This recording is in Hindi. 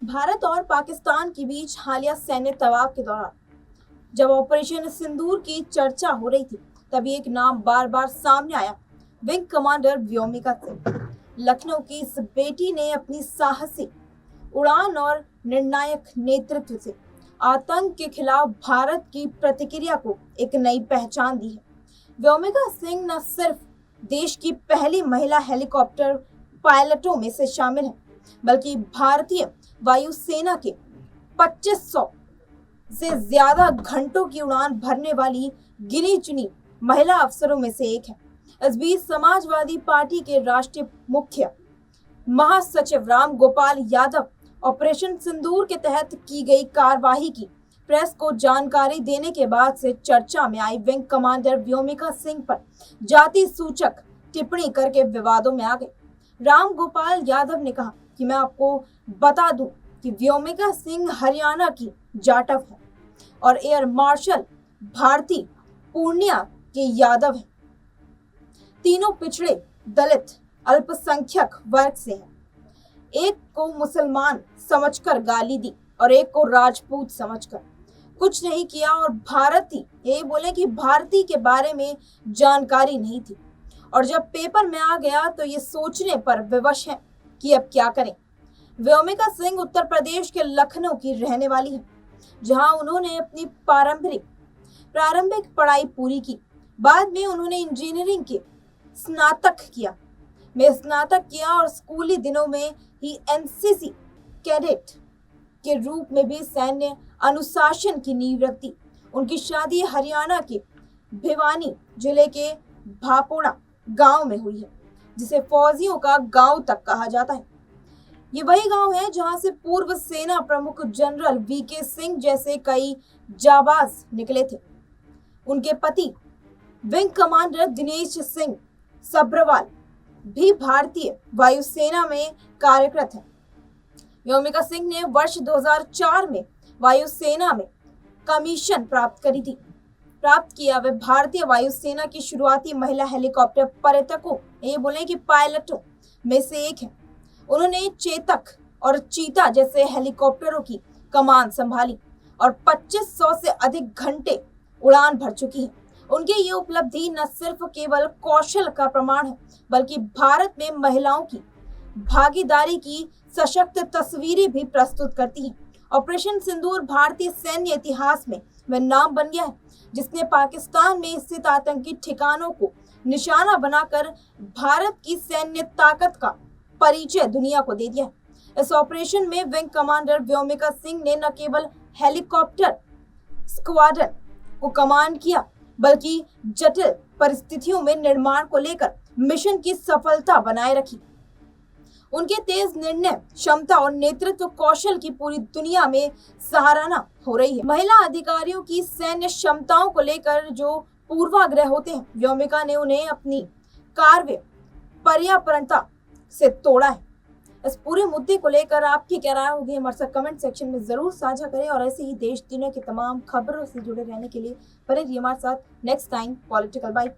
भारत और पाकिस्तान के बीच हालिया सैन्य तवाब के दौरान जब ऑपरेशन सिंदूर की चर्चा हो रही थी, तभी एक नाम बार बार सामने आया। Wing commander Vyomika Singh. लखनऊ की इस बेटी ने अपनी साहसी उड़ान और निर्णायक नेतृत्व से आतंक के खिलाफ भारत की प्रतिक्रिया को एक नई पहचान दी है। व्योमिका सिंह न सिर्फ देश की पहली महिला हेलीकॉप्टर पायलटों में से शामिल है, बल्कि भारतीय वायुसेना के 2500 से ज्यादा घंटों की उड़ान भरने वाली गिनी चुनी महिला अफसरों में से एक है। इस बीच समाजवादी पार्टी के राष्ट्रीय मुख्य महासचिव राम गोपाल यादव ऑपरेशन सिंदूर के तहत की गई कार्रवाई की प्रेस को जानकारी देने के बाद से चर्चा में आई विंग कमांडर व्योमिका सिंह पर जाति सूचक टिप्पणी करके विवादों में आ गए। राम गोपाल यादव ने कहा कि मैं आपको बता दूं कि व्योमिका सिंह हरियाणा की जाटव है और एयर मार्शल भारती पूर्णिया के यादव हैं। तीनों पिछड़े दलित अल्पसंख्यक वर्ग से हैं। एक को मुसलमान समझकर गाली दी और एक को राजपूत समझकर कुछ नहीं किया, और भारती ये बोले कि भारती के बारे में जानकारी नहीं थी, और जब पेपर में आ गया तो ये सोचने पर विवश है कि अब क्या करें। व्योमिका सिंह उत्तर प्रदेश के लखनऊ की रहने वाली है, जहां उन्होंने अपनी प्रारंभिक पढ़ाई पूरी की। बाद में उन्होंने इंजीनियरिंग के स्नातक किया और स्कूली दिनों में ही एनसीसी कैडेट के रूप में भी सैन्य अनुशासन की नींव रखी। उनकी शादी हरियाणा के भिवानी जिले के भापोड़ा गांव में हुई है, जिसे फौजियों का गांव तक कहा जाता है। ये वही गांव है जहां से पूर्व सेना प्रमुख जनरल वीके सिंह जैसे कई जाबाज निकले थे। उनके पति विंग कमांडर दिनेश सिंह सब्रवाल भी भारतीय वायुसेना में कार्यरत है। व्योमिका सिंह ने वर्ष 2004 में वायुसेना में कमीशन प्राप्त किया। वे भारतीय वायुसेना की शुरुआती महिला हेलीकॉप्टर पर्यटकों ये बोले कि पायलटों में से एक है। उन्होंने चेतक और चीता जैसे हेलीकॉप्टरों की कमान संभाली और 2500 से अधिक घंटे उड़ान भर चुकी है। उनकी ये उपलब्धि न सिर्फ केवल कौशल का प्रमाण है, बल्कि भारत में महिलाओं की भागीदारी की सशक्त तस्वीरें भी प्रस्तुत करती है। ऑपरेशन सिंदूर भारतीय सैन्य इतिहास में वह नाम बन गया है जिसने पाकिस्तान में स्थित आतंकी ठिकानों को निशाना बनाकर भारत की सैन्य ताकत का परिचय दुनिया को दे दिया है। इस ऑपरेशन में विंग कमांडर व्योमिका सिंह ने न केवल हेलीकॉप्टर स्क्वाड्रन को कमान किया, बल्कि जटिल परिस्थितियों में निर्माण को लेकर मिशन की सफलता बनाए रखी। उनके तेज निर्णय क्षमता और नेतृत्व कौशल की पूरी दुनिया में सराहना हो रही है। महिला अधिकारियों की सैन्य क्षमताओं को लेकर जो पूर्वाग्रह होते हैं, व्योमिका ने उन्हें अपनी कार्य पर्यावरणता से तोड़ा है। इस पूरे मुद्दे को लेकर आपकी क्या राय होगी, हमारे साथ कमेंट सेक्शन में जरूर साझा करें, और ऐसे ही देश दुनिया की तमाम खबरों से जुड़े रहने के लिए बने रहिए हमारे साथ नेक्स्ट टाइम पॉलिटिकल बाइट।